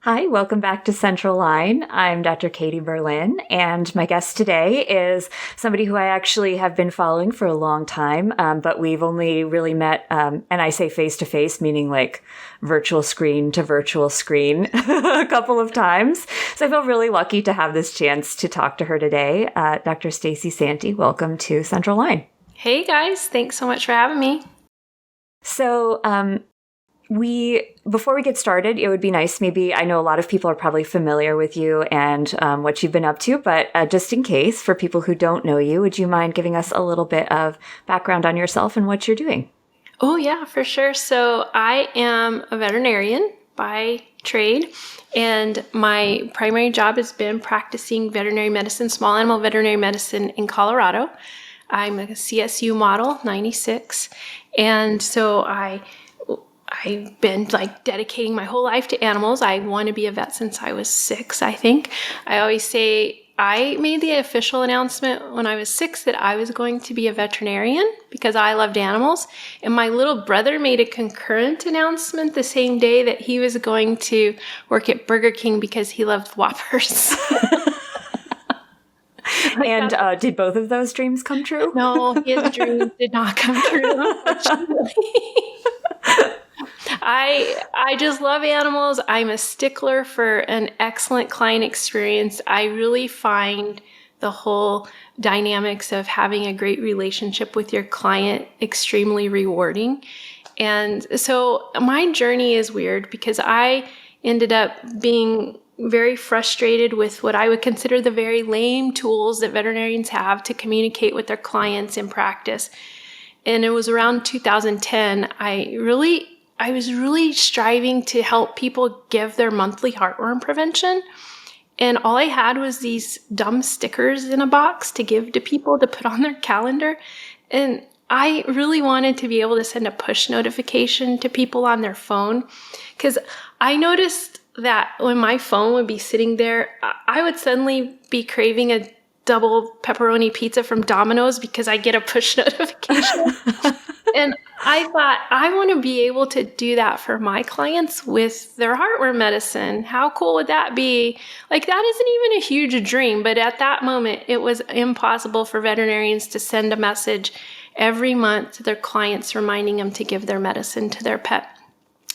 Hi, welcome back to Central Line. I'm Dr. Katie Berlin, and my guest today is somebody who I actually have been following for a long time, but we've only really met, and I say face-to-face, meaning like virtual screen to virtual screen a couple of times. So I feel really lucky to have this chance to talk to her today. Dr. Stacee Santi, welcome to Central Line. Hey guys, thanks so much for having me. So, before we get started, it would be nice, maybe, I know a lot of people are probably familiar with you and what you've been up to, but just in case, for people who don't know you, would you mind giving us a little bit of background on yourself and what you're doing? Oh yeah, for sure. So I am a veterinarian by trade, and my primary job has been practicing veterinary medicine, small animal veterinary medicine in Colorado. I'm a CSU model, 96, and so I've been dedicating my whole life to animals. I want to be a vet since I was 6, I think. I always say I made the official announcement when I was 6 that I was going to be a veterinarian because I loved animals. And my little brother made a concurrent announcement the same day that he was going to work at Burger King because he loved Whoppers. And did both of those dreams come true? No, his dreams did not come true, unfortunately. I just love animals. I'm a stickler for an excellent client experience. I really find the whole dynamics of having a great relationship with your client extremely rewarding. And so my journey is weird because I ended up being very frustrated with what I would consider the very lame tools that veterinarians have to communicate with their clients in practice. And it was around 2010, I was really striving to help people give their monthly heartworm prevention. And all I had was these dumb stickers in a box to give to people to put on their calendar. And I really wanted to be able to send a push notification to people on their phone, because I noticed that when my phone would be sitting there, I would suddenly be craving a double pepperoni pizza from Domino's because I get a push notification. And I thought, I want to be able to do that for my clients with their heartworm medicine. How cool would that be? Like, that isn't even a huge dream, but at that moment, it was impossible for veterinarians to send a message every month to their clients reminding them to give their medicine to their pet.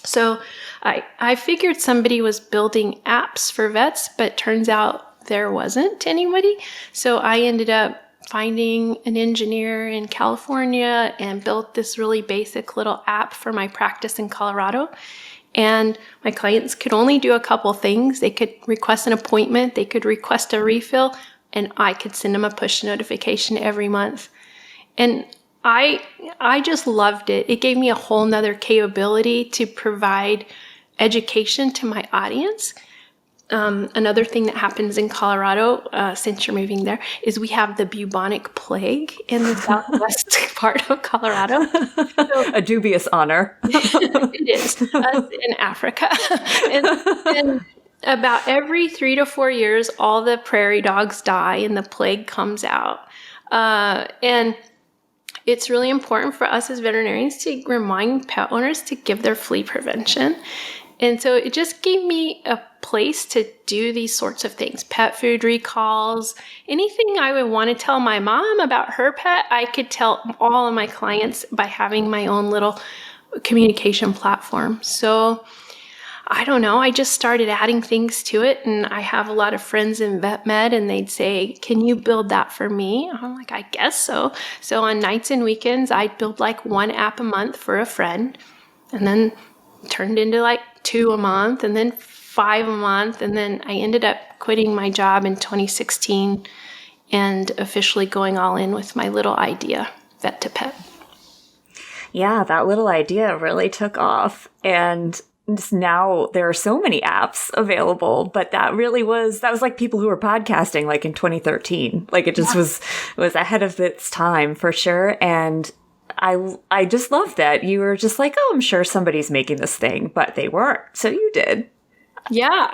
So I figured somebody was building apps for vets, but turns out there wasn't anybody. So I ended up finding an engineer in California and built this really basic little app for my practice in Colorado. And my clients could only do a couple things. They could request an appointment, they could request a refill, and I could send them a push notification every month. And I just loved it. It gave me a whole nother capability to provide education to my audience. Another thing that happens in Colorado, since you're moving there, is we have the bubonic plague in the southwest part of Colorado. So, a dubious honor. It is. Us in Africa. And about every 3 to 4 years, all the prairie dogs die and the plague comes out. And it's really important for us as veterinarians to remind pet owners to give their flea prevention. And so it just gave me a place to do these sorts of things. Pet food recalls, anything I would want to tell my mom about her pet, I could tell all of my clients by having my own little communication platform. So I don't know, I just started adding things to it, and I have a lot of friends in vet med, and they'd say, can you build that for me? I'm like, I guess so. So on nights and weekends, I'd build like 1 app a month for a friend, and then turned into like 2 a month, and then 5 a month, and then I ended up quitting my job in 2016 and officially going all in with my little idea, Vet to Pet. Yeah, that little idea really took off, and now there are so many apps available, but that was like people who were podcasting like in 2013. Like, it just was ahead of its time for sure. And I just love that you were just like, oh, I'm sure somebody's making this thing, but they weren't. So you did. Yeah,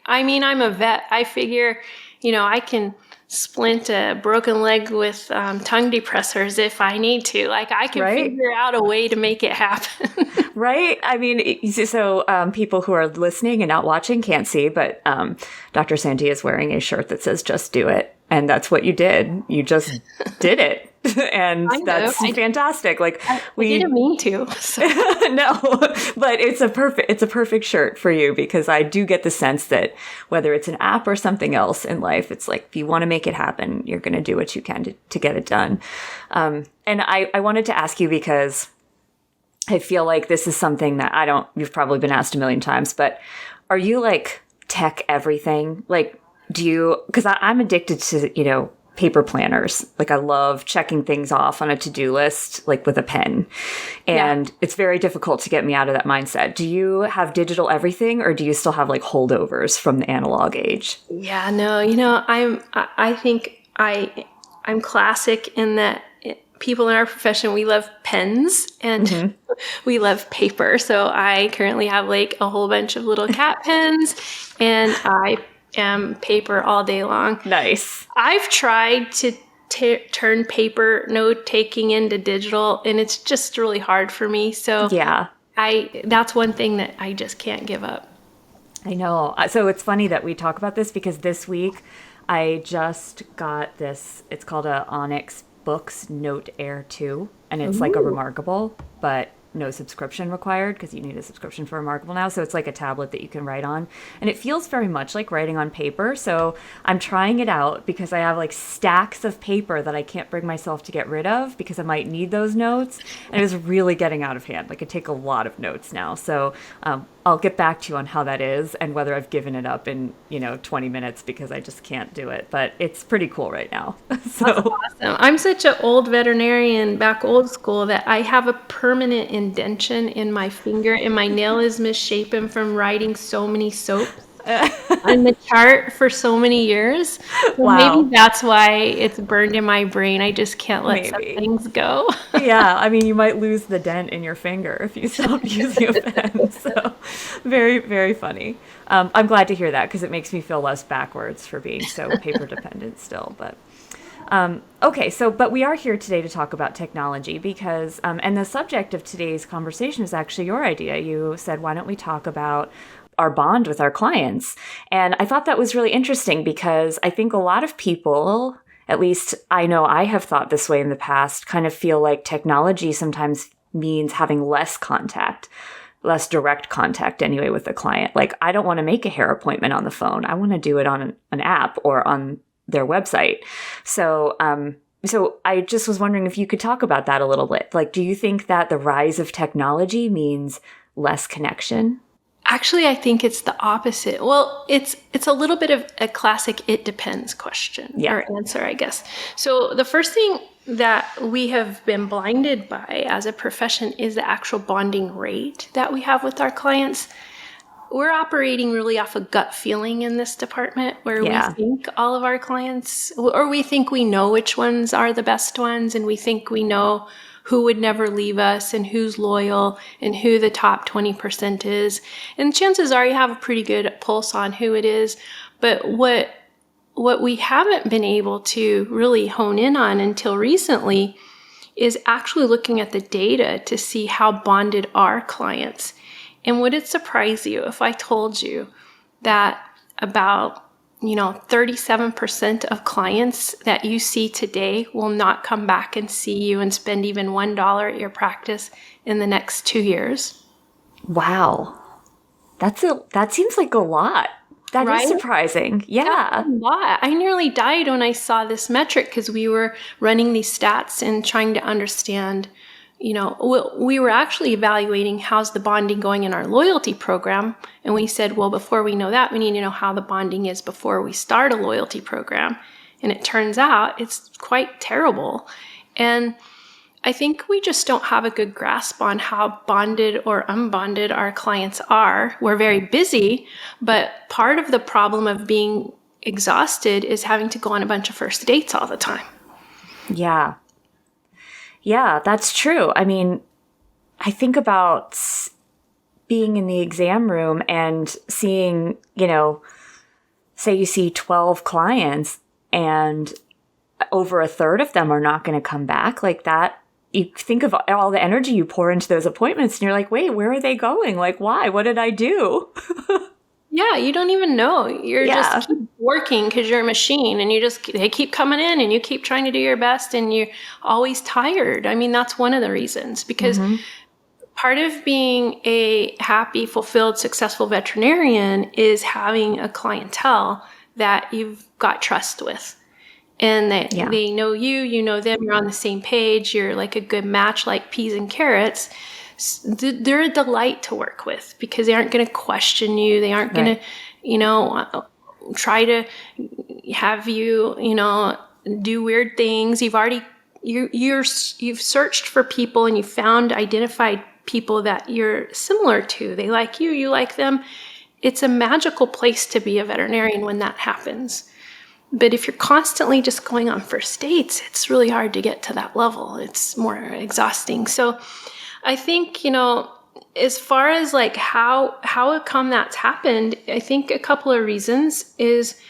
I mean, I'm a vet. I figure, I can splint a broken leg with tongue depressors if I need to. Like, I can figure out a way to make it happen. Right? I mean, so people who are listening and not watching can't see, but Dr. Santi is wearing a shirt that says "Just do it," and that's what you did. You just did it, and that's fantastic. Like we didn't mean to. So. No, but it's a perfect shirt for you, because I do get the sense that whether it's an app or something else in life, it's like if you want to make it happen, you're going to do what you can to get it done. And I wanted to ask you because I feel like this is something that you've probably been asked a million times, but are you like tech everything? Like, because I'm addicted to, paper planners. Like I love checking things off on a to-do list, like with a pen. And it's very difficult to get me out of that mindset. Do you have digital everything, or do you still have like holdovers from the analog age? Yeah, no, I think I'm classic in that people in our profession, we love pens and we love paper. So I currently have like a whole bunch of little cat pens, and I am paper all day long. Nice. I've tried to turn paper note taking into digital, and it's just really hard for me. So yeah, that's one thing that I just can't give up. I know. So it's funny that we talk about this, because this week I just got this. It's called a Onyx Books Note Air 2, and it's like a Remarkable, but no subscription required, because you need a subscription for Remarkable now. So it's like a tablet that you can write on, and it feels very much like writing on paper. So I'm trying it out because I have like stacks of paper that I can't bring myself to get rid of, because I might need those notes, and it is really getting out of hand. Like I take a lot of notes now. So I'll get back to you on how that is and whether I've given it up in 20 minutes, because I just can't do it. But it's pretty cool right now. So that's awesome. I'm such an old veterinarian, back old school, that I have a permanent indentation in my finger, and my nail is misshapen from writing so many soaps on the chart for so many years. So wow. Maybe that's why it's burned in my brain. I just can't let some things go. Yeah, I mean, you might lose the dent in your finger if you stop using a pen. So very, very funny. I'm glad to hear that, because it makes me feel less backwards for being so paper dependent still. But okay, but we are here today to talk about technology, because, and the subject of today's conversation is actually your idea. You said, why don't we talk about our bond with our clients? And I thought that was really interesting, because I think a lot of people, at least I know I have thought this way in the past, kind of feel like technology sometimes means having less direct contact anyway with the client. Like, I don't want to make a hair appointment on the phone. I want to do it on an app or on their website. So I just was wondering if you could talk about that a little bit. Like, do you think that the rise of technology means less connection? Actually, I think it's the opposite. Well, it's a little bit of a classic "it depends" question or answer, I guess. So the first thing that we have been blinded by as a profession is the actual bonding rate that we have with our clients. We're operating really off a gut feeling in this department, where we think all of our clients, or we think we know which ones are the best ones, and we think we know who would never leave us and who's loyal and who the top 20% is. And chances are you have a pretty good pulse on who it is. But what we haven't been able to really hone in on until recently is actually looking at the data to see how bonded are clients. And would it surprise you if I told you that about 37% of clients that you see today will not come back and see you and spend even $1 at your practice in the next 2 years? Wow. That seems like a lot. That is surprising. Yeah. That's a lot. I nearly died when I saw this metric, because we were running these stats and trying to understand, we were actually evaluating how's the bonding going in our loyalty program. And we said, well, before we know that, we need to know how the bonding is before we start a loyalty program. And it turns out it's quite terrible. And I think we just don't have a good grasp on how bonded or unbonded our clients are. We're very busy, but part of the problem of being exhausted is having to go on a bunch of first dates all the time. Yeah. Yeah, that's true. I mean, I think about being in the exam room and seeing, say you see 12 clients and over a third of them are not going to come back. Like, that you think of all the energy you pour into those appointments and you're like, wait, where are they going? Like, why? What did I do? Yeah, you don't even know. You're just keep working because you're a machine, and they keep coming in and you keep trying to do your best and you're always tired. I mean, that's one of the reasons, because part of being a happy, fulfilled, successful veterinarian is having a clientele that you've got trust with. And that they know you, you know them, you're on the same page, you're like a good match, like peas and carrots. They're a delight to work with because they aren't going to question you. They aren't going to, try to have you, do weird things. You've searched for people and you identified people that you're similar to. They like you, you like them. It's a magical place to be a veterinarian when that happens. But if you're constantly just going on first dates, it's really hard to get to that level. It's more exhausting. So I think, as far as like how come that's happened, I think a couple of reasons is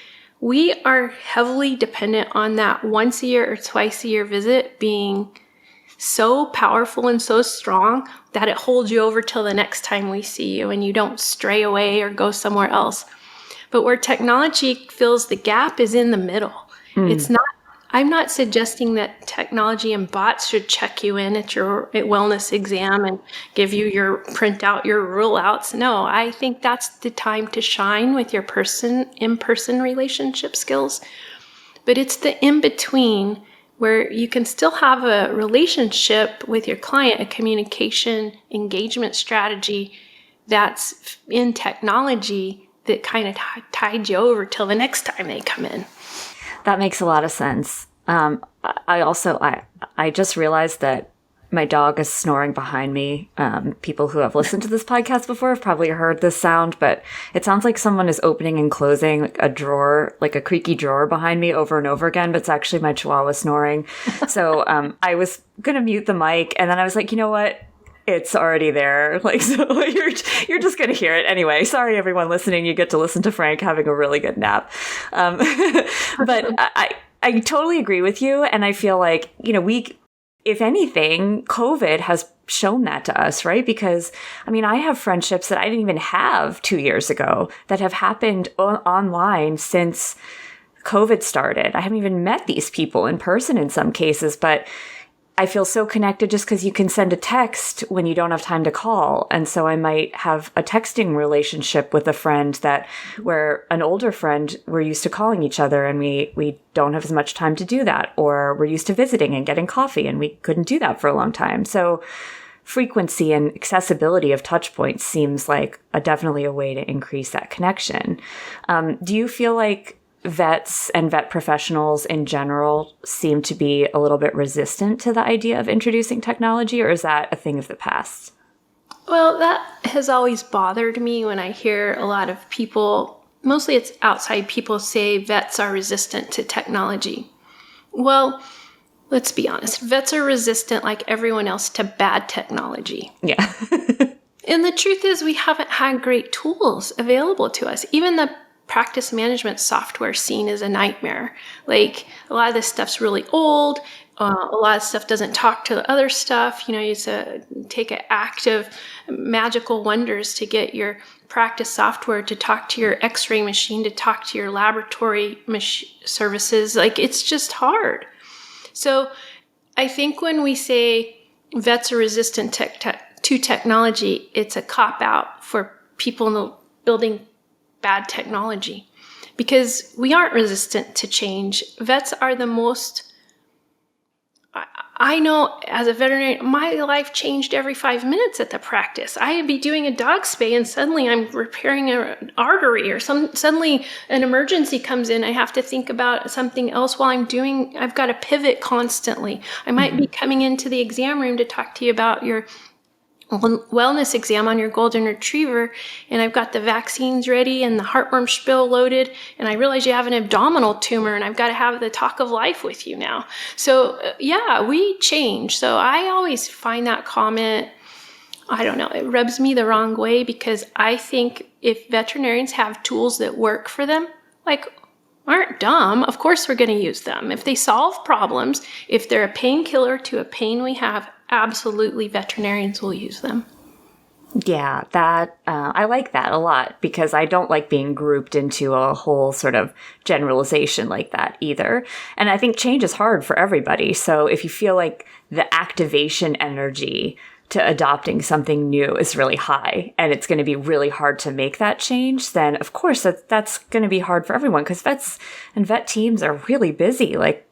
we are heavily dependent on that once a year or twice a year visit being so powerful and so strong that it holds you over till the next time we see you and you don't stray away or go somewhere else. But where technology fills the gap is in the middle. I'm not suggesting that technology and bots should check you in at your wellness exam and give you print out your rule outs. No, I think that's the time to shine with your in-person relationship skills. But it's the in-between where you can still have a relationship with your client, a communication engagement strategy that's in technology that kind of tied you over till the next time they come in. That makes a lot of sense. I just realized that my dog is snoring behind me. People who have listened to this podcast before have probably heard this sound, but it sounds like someone is opening and closing like a drawer, like a creaky drawer behind me over and over again, but it's actually my chihuahua snoring. So I was going to mute the mic, and then I was like, you know what? It's already there. Like, so you're just going to hear it anyway. Sorry, everyone listening. You get to listen to Frank having a really good nap. But I totally agree with you. And I feel like, if anything, COVID has shown that to us, right? Because, I have friendships that I didn't even have 2 years ago that have happened online since COVID started. I haven't even met these people in person in some cases, but I feel so connected just because you can send a text when you don't have time to call. And so I might have a texting relationship with a friend where an older friend, we're used to calling each other and we don't have as much time to do that. Or we're used to visiting and getting coffee and we couldn't do that for a long time. So frequency and accessibility of touch points seems like definitely a way to increase that connection. Do you feel like vets and vet professionals in general seem to be a little bit resistant to the idea of introducing technology, or is that a thing of the past? Well, that has always bothered me when I hear a lot of people, mostly it's outside people, say vets are resistant to technology. Well, let's be honest. Vets are resistant, like everyone else, to bad technology. Yeah. And the truth is we haven't had great tools available to us. Even the practice management software scene is a nightmare. Like, a lot of this stuff's really old. A lot of stuff doesn't talk to the other stuff. You have to take an act of magical wonders to get your practice software to talk to your x-ray machine, to talk to your laboratory services. Like, it's just hard. So I think when we say vets are resistant to technology, it's a cop-out for people building bad technology, because we aren't resistant to change. Vets are the most, I know as a veterinarian, my life changed every 5 minutes at the practice. I'd be doing a dog spay and suddenly I'm repairing an artery, or suddenly an emergency comes in. I have to think about something else while I've got to pivot constantly. I might be coming into the exam room to talk to you about your wellness exam on your golden retriever, and I've got the vaccines ready and the heartworm spill loaded, and I realize you have an abdominal tumor, and I've got to have the talk of life with you now. So yeah, we change. So I always find that comment, I don't know, it rubs me the wrong way, because I think if veterinarians have tools that work for them, like, aren't dumb, of course we're going to use them. If they solve problems, if they're a painkiller to a pain we have, absolutely veterinarians will use them. Yeah, that I like that a lot because I don't like being grouped into a whole sort of generalization like that either. And I think change is hard for everybody. So if you feel like the activation energy to adopting something new is really high and it's going to be really hard to make that change, then of course that's going to be hard for everyone because vets and vet teams are really busy, like,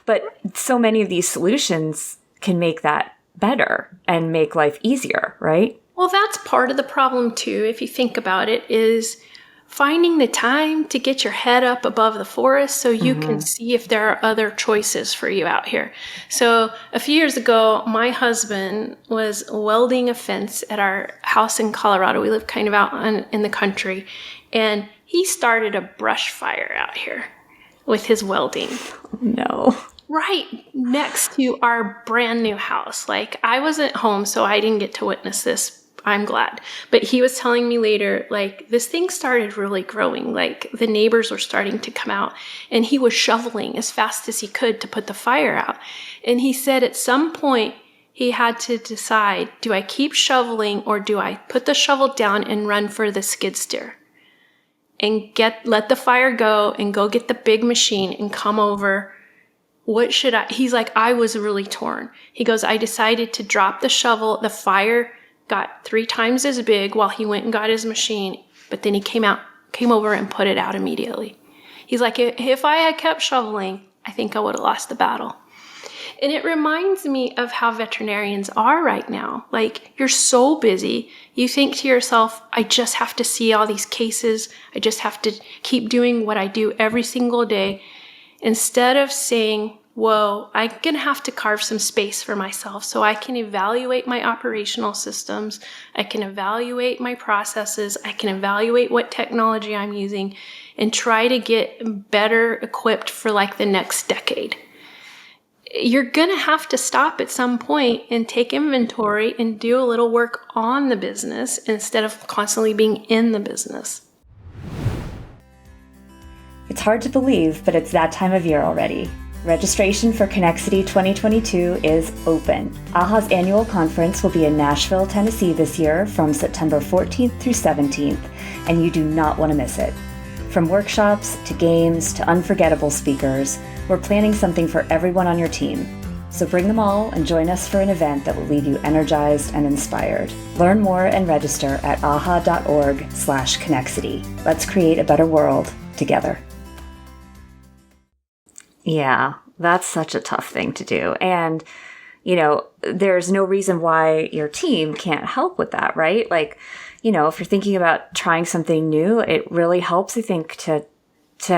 but so many of these solutions can make that better and make life easier, right? Well, that's part of the problem too, if you think about it, is finding the time to get your head up above the forest so you can see if there are other choices for you out here. So a few years ago, my husband was welding a fence at our house in Colorado. We live kind of out in the country, and he started a brush fire out here with his welding. No. Right next to our brand new house. Like, I wasn't home, so I didn't get to witness this. I'm glad. But he was telling me later, like, this thing started really growing. Like, the neighbors were starting to come out, and he was shoveling as fast as he could to put the fire out. And he said at some point he had to decide, do I keep shoveling or do I put the shovel down and run for the skid steer and let the fire go and go get the big machine and come over? What should I? He's like, I was really torn. He goes, I decided to drop the shovel. The fire got 3 times as big while he went and got his machine, but then he came over and put it out immediately. He's like, if I had kept shoveling, I think I would have lost the battle. And it reminds me of how veterinarians are right now. Like, you're so busy. You think to yourself, I just have to see all these cases. I just have to keep doing what I do every single day. Instead of saying, whoa, I'm going to have to carve some space for myself so I can evaluate my operational systems. I can evaluate my processes. I can evaluate what technology I'm using and try to get better equipped for like the next decade. You're going to have to stop at some point and take inventory and do a little work on the business instead of constantly being in the business. It's hard to believe, but it's that time of year already. Registration for Connexity 2022 is open. AHA's annual conference will be in Nashville, Tennessee this year from September 14th through 17th, and you do not want to miss it. From workshops to games to unforgettable speakers, we're planning something for everyone on your team. So bring them all and join us for an event that will leave you energized and inspired. Learn more and register at aha.org/Connexity. Let's create a better world together. Yeah, that's such a tough thing to do. And, there's no reason why your team can't help with that, right? Like, if you're thinking about trying something new, it really helps, I think, to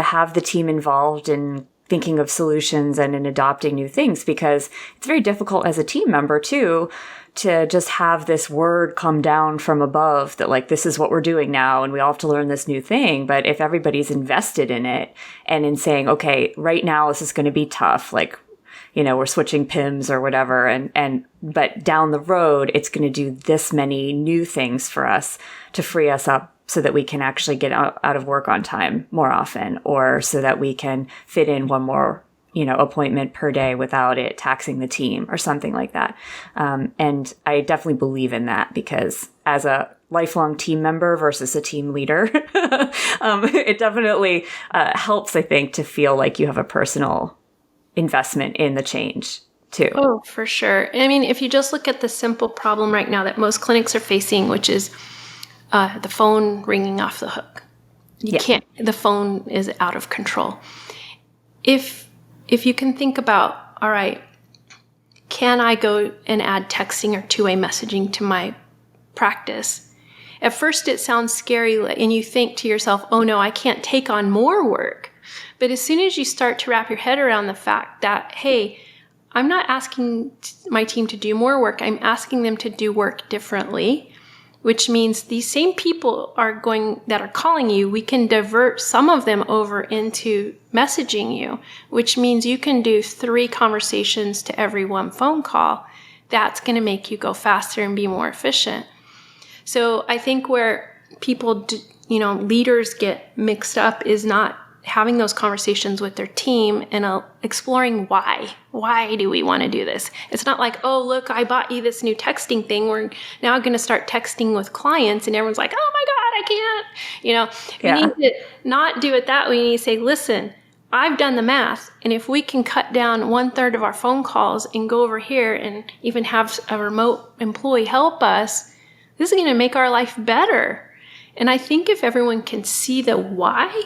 have the team involved in thinking of solutions and in adopting new things, because it's very difficult as a team member, too, to just have this word come down from above that, like, this is what we're doing now and we all have to learn this new thing. But if everybody's invested in it and in saying, okay, right now this is going to be tough, like, we're switching PIMS or whatever, but down the road, it's going to do this many new things for us to free us up so that we can actually get out of work on time more often, or so that we can fit in one more appointment per day without it taxing the team or something like that. And I definitely believe in that, because as a lifelong team member versus a team leader, it definitely helps, I think, to feel like you have a personal investment in the change too. Oh, for sure. I mean, if you just look at the simple problem right now that most clinics are facing, which is the phone ringing off the hook. The phone is out of control. If you can think about, all right, can I go and add texting or two-way messaging to my practice? At first it sounds scary, and you think to yourself, oh no, I can't take on more work. But as soon as you start to wrap your head around the fact that, hey, I'm not asking my team to do more work, I'm asking them to do work differently, which means these same people that are calling you, we can divert some of them over into messaging you, which means you can do 3 conversations to every 1 phone call. That's going to make you go faster and be more efficient. So I think where people, leaders get mixed up is not having those conversations with their team and exploring why. Why do we want to do this? It's not like, oh, look, I bought you this new texting thing. We're now going to start texting with clients, and everyone's like, oh my God, I can't. We need to not do it that way. We need to say, listen, I've done the math, and if we can cut down 1/3 of our phone calls and go over here and even have a remote employee help us, this is going to make our life better. And I think if everyone can see the why,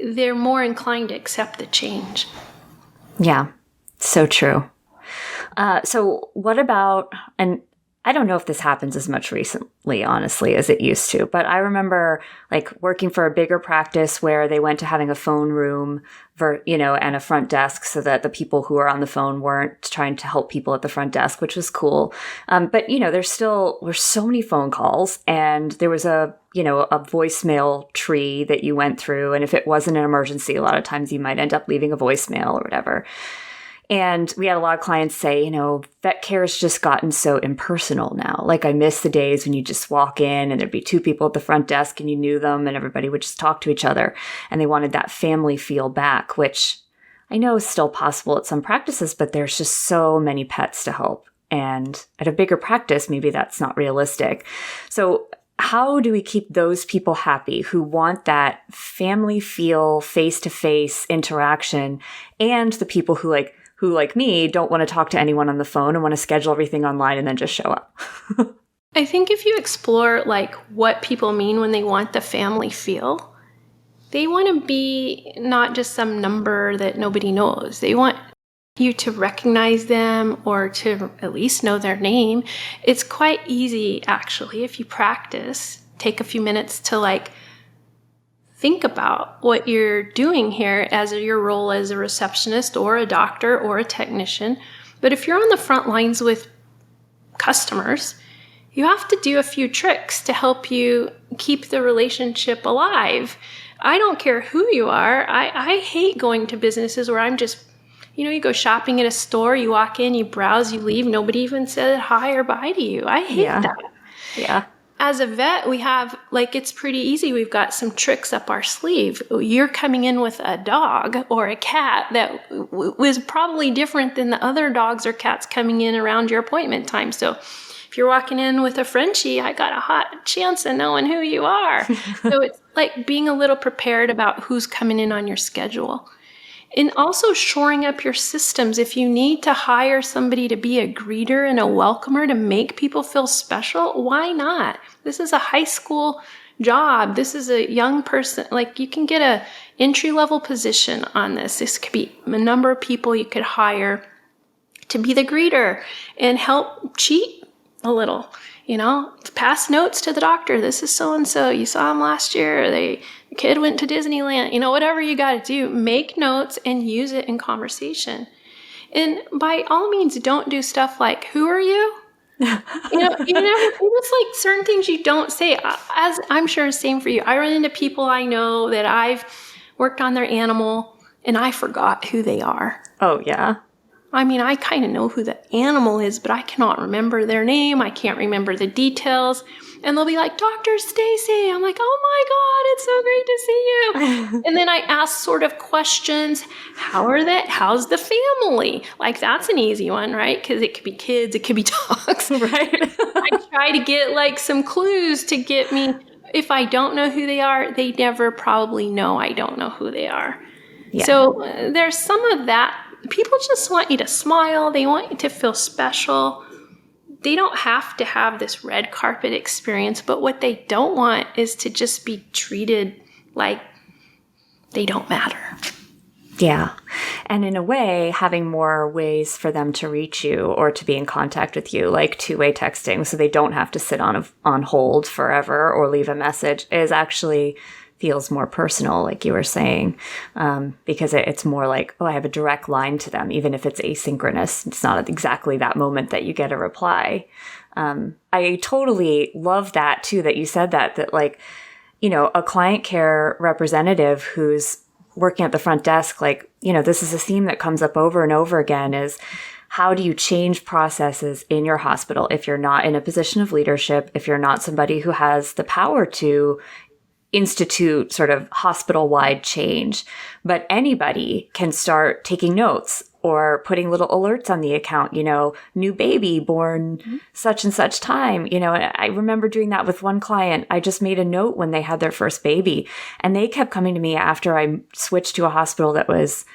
they're more inclined to accept the change. Yeah, so true. So what about, and I don't know if this happens as much recently, honestly, as it used to, but I remember like working for a bigger practice where they went to having a phone room and a front desk so that the people who are on the phone weren't trying to help people at the front desk, which was cool. But there were so many phone calls, and there was a voicemail tree that you went through. And if it wasn't an emergency, a lot of times you might end up leaving a voicemail or whatever. And we had a lot of clients say, vet care has just gotten so impersonal now. Like, I miss the days when you just walk in and there'd be two people at the front desk and you knew them and everybody would just talk to each other. And they wanted that family feel back, which I know is still possible at some practices, but there's just so many pets to help. And at a bigger practice, maybe that's not realistic. So how do we keep those people happy who want that family feel, face-to-face interaction, and the people who like me don't want to talk to anyone on the phone and want to schedule everything online and then just show up? I think if you explore like what people mean when they want the family feel, they want to be not just some number that nobody knows. They want you to recognize them or to at least know their name. It's quite easy, actually, if you practice, take a few minutes to think about what you're doing here as your role as a receptionist or a doctor or a technician. But if you're on the front lines with customers, you have to do a few tricks to help you keep the relationship alive. I don't care who you are. I hate going to businesses where I'm just, you go shopping at a store, you walk in, you browse, you leave, nobody even said hi or bye to you. I hate that. Yeah. As a vet, we have, it's pretty easy. We've got some tricks up our sleeve. You're coming in with a dog or a cat that was probably different than the other dogs or cats coming in around your appointment time. So if you're walking in with a Frenchie, I got a hot chance of knowing who you are. So it's like being a little prepared about who's coming in on your schedule. And also shoring up your systems. If you need to hire somebody to be a greeter and a welcomer to make people feel special, why not? This is a high school job. This is a young person. You can get a entry-level position on this. This could be a number of people you could hire to be the greeter and help cheat a little. Pass notes to the doctor. This is so-and-so. You saw him last year. The kid went to Disneyland. Whatever you got to do, make notes and use it in conversation. And by all means, don't do stuff like, who are you? It's certain things you don't say. As I'm sure it's the same for you. I run into people I know that I've worked on their animal and I forgot who they are. Oh, yeah. I kind of know who the animal is, but I cannot remember their name. I can't remember the details. And they'll be like, Dr. Stacee. I'm like, oh my God, it's so great to see you. And then I ask sort of questions. How's the family? That's an easy one, right? Because it could be kids, it could be dogs. Right. I try to get some clues to get me. If I don't know who they are, they never probably know I don't know who they are. Yeah. So there's some of that. People just want you to smile. They want you to feel special. They don't have to have this red carpet experience, but what they don't want is to just be treated like they don't matter. Yeah. And in a way, having more ways for them to reach you or to be in contact with you, like two-way texting, so they don't have to sit on hold forever or leave a message, is actually feels more personal, like you were saying, because it's more like, I have a direct line to them, even if it's asynchronous. It's not exactly that moment that you get a reply. I totally love that too, that you said that a client care representative who's working at the front desk, this is a theme that comes up over and over again, is how do you change processes in your hospital if you're not in a position of leadership, if you're not somebody who has the power to institute sort of hospital-wide change, but anybody can start taking notes or putting little alerts on the account, new baby born such and such time, and I remember doing that with one client. I just made a note when they had their first baby, and they kept coming to me after I switched to a hospital that was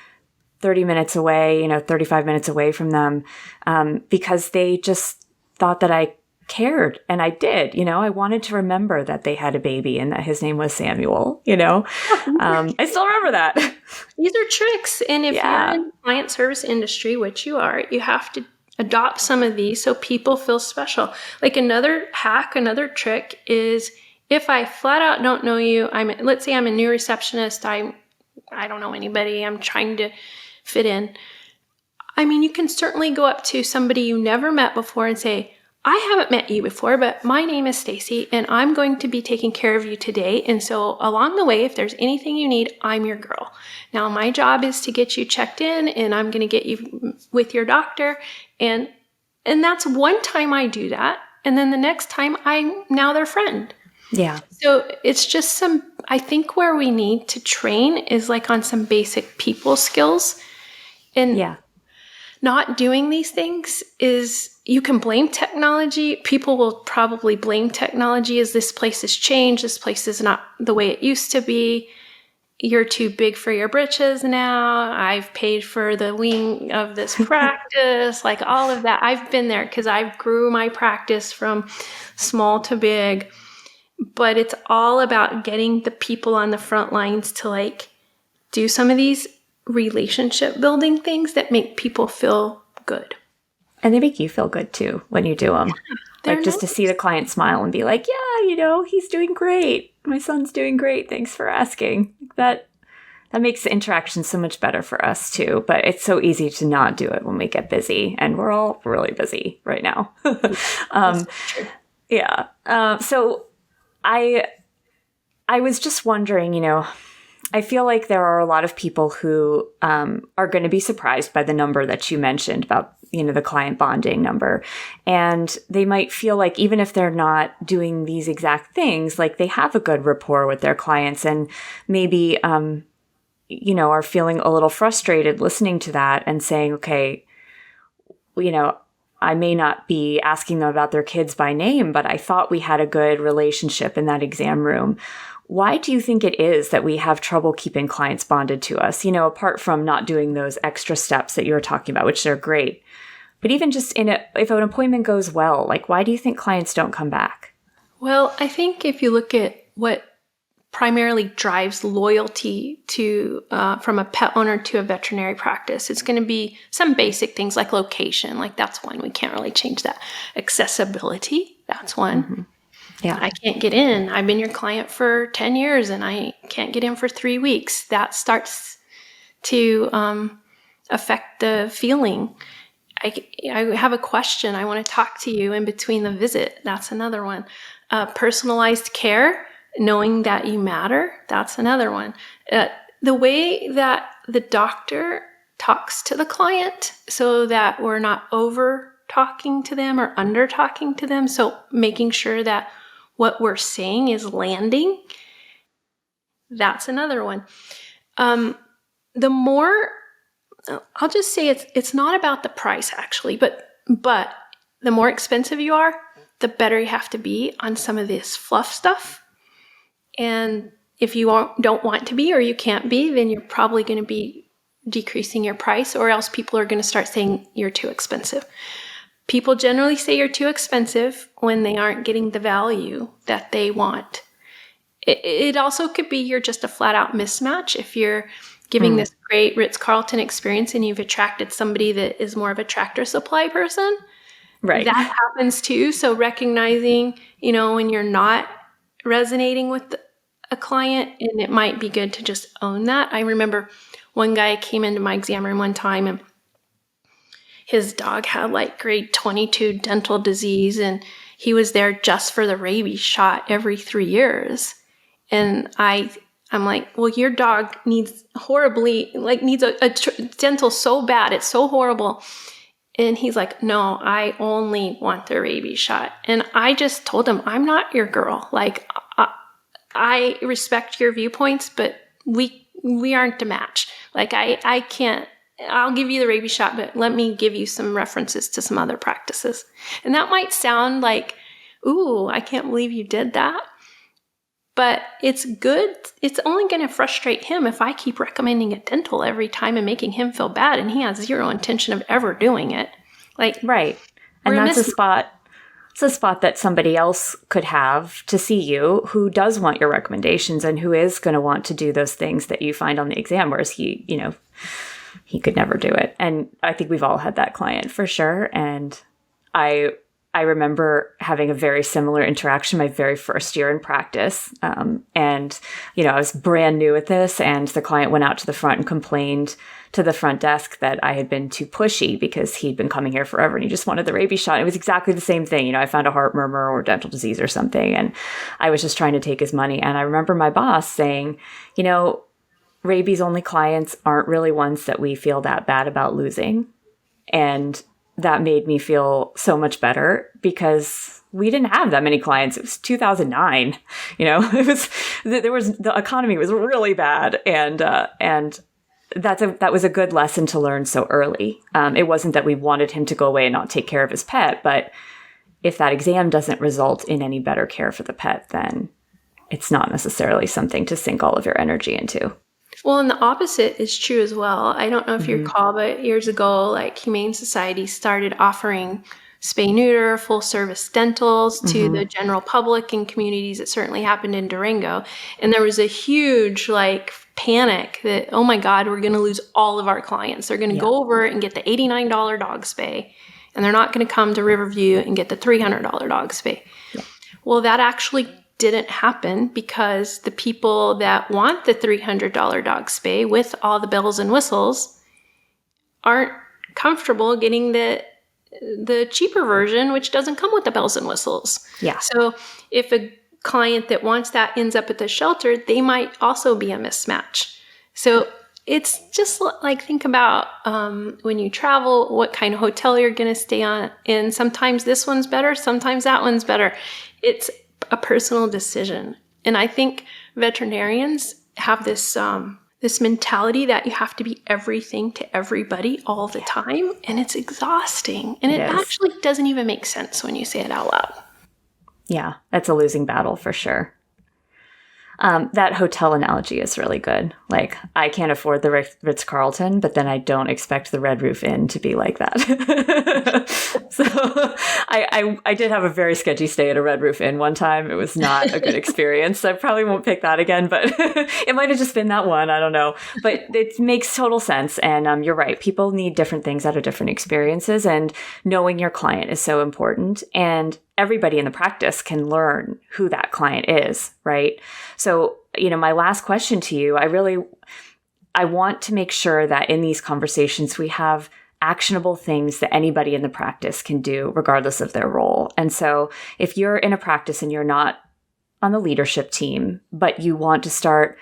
30 minutes away, 35 minutes away from them, because they just thought that I cared. And I did, I wanted to remember that they had a baby and that his name was Samuel, I still remember that. These are tricks. And if you're in the client service industry, which you are, you have to adopt some of these so people feel special. Like another hack, another trick is if I flat out don't know you, let's say I'm a new receptionist, I don't know anybody, I'm trying to fit in. You can certainly go up to somebody you never met before and say, I haven't met you before, but my name is Stacee and I'm going to be taking care of you today. And so along the way, if there's anything you need, I'm your girl. Now, my job is to get you checked in and I'm going to get you with your doctor. And that's one time I do that. And then the next time I'm now their friend. Yeah. So it's just I think where we need to train is like on some basic people skills. And not doing these things is, you can blame technology. People will probably blame technology as this place has changed. This place is not the way it used to be. You're too big for your britches now. I've paid for the wing of this practice, like all of that. I've been there because I grew my practice from small to big. But it's all about getting the people on the front lines to do some of these relationship building things that make people feel good. And they make you feel good too when you do them. Just to see the client smile and be like, he's doing great. My son's doing great. Thanks for asking. That makes the interaction so much better for us too. But it's so easy to not do it when we get busy, and we're all really busy right now. So I was just wondering, I feel like there are a lot of people who are going to be surprised by the number that you mentioned about, the client bonding number. And they might feel like even if they're not doing these exact things, like they have a good rapport with their clients and maybe, are feeling a little frustrated listening to that and saying, okay, I may not be asking them about their kids by name, but I thought we had a good relationship in that exam room. Why do you think it is that we have trouble keeping clients bonded to us? Apart from not doing those extra steps that you were talking about, which are great. But even just if an appointment goes well, why do you think clients don't come back? Well, I think if you look at what primarily drives loyalty to from a pet owner to a veterinary practice, it's going to be some basic things like location. That's one. We can't really change that. Accessibility, that's one. Mm-hmm. Yeah. I can't get in. I've been your client for 10 years and I can't get in for 3 weeks. That starts to affect the feeling. I have a question. I want to talk to you in between the visit. That's another one. Personalized care, knowing that you matter. That's another one. The way that the doctor talks to the client so that we're not over talking to them or under talking to them. So making sure that what we're saying is landing. That's another one. The more, I'll just say it's not about the price actually, but the more expensive you are, the better you have to be on some of this fluff stuff. And if you don't want to be or you can't be, then you're probably going to be decreasing your price, or else people are going to start saying you're too expensive. People generally say you're too expensive when they aren't getting the value that they want. It also could be you're just a flat out mismatch. If you're giving this great Ritz-Carlton experience and you've attracted somebody that is more of a Tractor Supply person, right? That happens too. So recognizing, when you're not resonating with a client, and it might be good to just own that. I remember one guy came into my exam room one time and his dog had grade 22 dental disease, and he was there just for the rabies shot every 3 years. And I'm like, well, your dog needs horribly, needs a dental so bad. It's so horrible. And he's like, no, I only want the rabies shot. And I just told him, I'm not your girl. I respect your viewpoints, but we aren't a match. Like I can't, I'll give you the rabies shot, but let me give you some references to some other practices. And that might sound like, ooh, I can't believe you did that. But it's good. It's only going to frustrate him if I keep recommending a dental every time and making him feel bad, and he has zero intention of ever doing it. Like, right. And that's a spot. It's a spot that somebody else could have to see you who does want your recommendations and who is going to want to do those things that you find on the exam, whereas he could never do it. And I think we've all had that client for sure. And I remember having a very similar interaction my very first year in practice. And I was brand new at this, and the client went out to the front and complained to the front desk that I had been too pushy because he'd been coming here forever and he just wanted the rabies shot. It was exactly the same thing. I found a heart murmur or dental disease or something, and I was just trying to take his money. And I remember my boss saying, rabies only clients aren't really ones that we feel that bad about losing. And that made me feel so much better because we didn't have that many clients. It was 2009. The economy was really bad. And that was a good lesson to learn so early. It wasn't that we wanted him to go away and not take care of his pet, but if that exam doesn't result in any better care for the pet, then it's not necessarily something to sink all of your energy into. Well, and the opposite is true as well. I don't know if you recall, but years ago, like Humane Society started offering spay-neuter, full-service dentals to the general public in communities. It certainly happened in Durango. And there was a huge, panic that, oh my God, we're going to lose all of our clients. They're going to go over and get the $89 dog spay, and they're not going to come to Riverview and get the $300 dog spay. Yeah. Well, that actually didn't happen because the people that want the $300 dog spay with all the bells and whistles aren't comfortable getting the cheaper version, which doesn't come with the bells and whistles. Yeah. So if a client that wants that ends up at the shelter, they might also be a mismatch. So it's just like, think about when you travel, what kind of hotel you're going to stay on. And sometimes this one's better, sometimes that one's better. It's a personal decision. And I think veterinarians have this mentality that you have to be everything to everybody all the time. And it's exhausting. And it actually doesn't even make sense when you say it out loud. Yeah, that's a losing battle for sure. That hotel analogy is really good. Like, I can't afford the Ritz-Carlton, but then I don't expect the Red Roof Inn to be like that. So I did have a very sketchy stay at a Red Roof Inn one time. It was not a good experience. I probably won't pick that again, but it might have just been that one. I don't know. But it makes total sense. And you're right. People need different things out of different experiences. And knowing your client is so important. And everybody in the practice can learn who that client is, right? So, my last question to you, I want to make sure that in these conversations, we have actionable things that anybody in the practice can do regardless of their role. And so if you're in a practice and you're not on the leadership team, but you want to start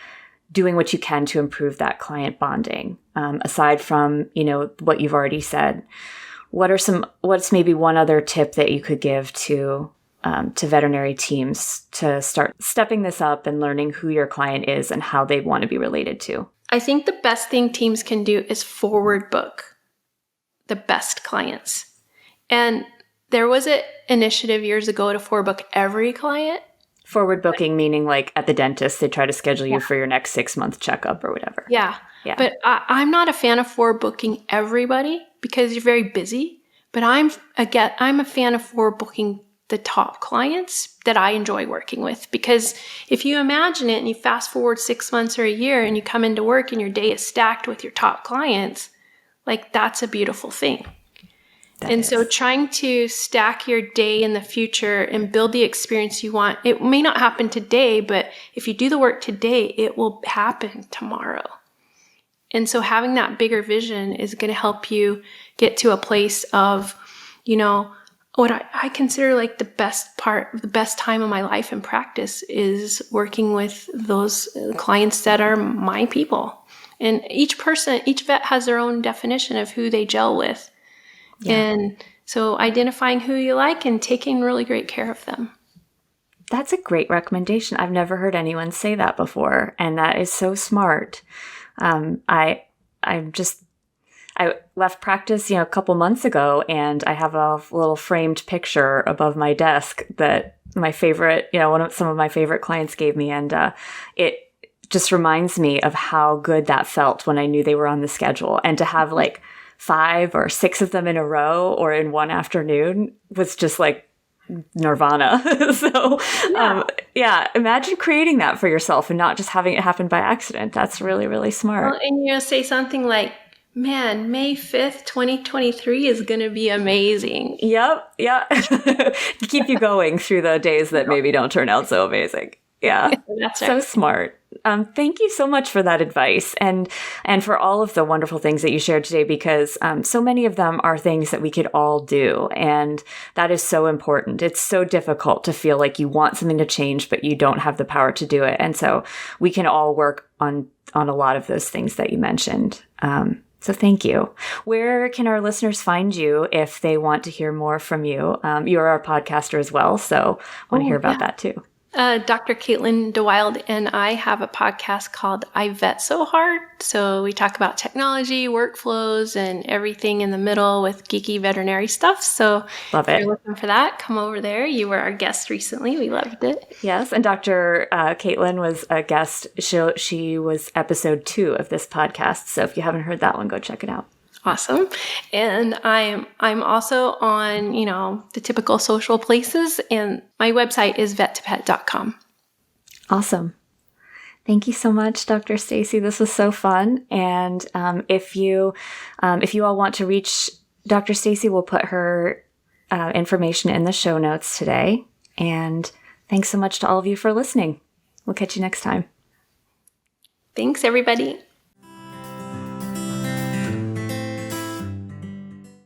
doing what you can to improve that client bonding, aside from, what you've already said, what's maybe one other tip that you could give to veterinary teams to start stepping this up and learning who your client is and how they want to be related to? I think the best thing teams can do is forward book the best clients. And there was an initiative years ago to forward book every client. Forward booking meaning like at the dentist, they try to schedule you for your next 6-month checkup or whatever. Yeah. But I'm not a fan of forward booking everybody because you're very busy. But I'm a fan of forward booking the top clients that I enjoy working with. Because if you imagine it and you fast forward 6 months or a year and you come into work and your day is stacked with your top clients, that's a beautiful thing. So trying to stack your day in the future and build the experience you want, it may not happen today, but if you do the work today, it will happen tomorrow. And so having that bigger vision is going to help you get to a place of, what I consider the best time of my life in practice is working with those clients that are my people. And each vet has their own definition of who they gel with. Yeah. And so identifying who you like and taking really great care of them. That's a great recommendation. I've never heard anyone say that before, and that is so smart. I left practice, a couple months ago, and I have a little framed picture above my desk that my favorite, some of my favorite clients gave me, and it just reminds me of how good that felt when I knew they were on the schedule, and to have like 5 or 6 of them in a row or in one afternoon was just like nirvana. So, imagine creating that for yourself and not just having it happen by accident. That's really, really smart. Well, and say something like, man, May 5th, 2023 is going to be amazing. Yep. Yeah. Keep you going through the days that maybe don't turn out so amazing. Yeah. That's right. So smart. Thank you so much for that advice and for all of the wonderful things that you shared today, because so many of them are things that we could all do. And that is so important. It's so difficult to feel like you want something to change, but you don't have the power to do it. And so we can all work on a lot of those things that you mentioned. So thank you. Where can our listeners find you if they want to hear more from you? You're our podcaster as well, so I want to hear about that too. Dr. Caitlin DeWild and I have a podcast called I Vet So Hard. So we talk about technology, workflows, and everything in the middle with geeky veterinary stuff. So Love if it. you're looking for that, come over there. You were our guest recently. We loved it. Yes, and Dr. Caitlin was a guest. She was episode 2 of this podcast. So if you haven't heard that one, go check it out. Awesome. And I'm also on, the typical social places, and my website is vet2pet.com. Awesome. Thank you so much, Dr. Stacee. This was so fun. And if you all want to reach Dr. Stacee, we'll put her information in the show notes today. And thanks so much to all of you for listening. We'll catch you next time. Thanks, everybody.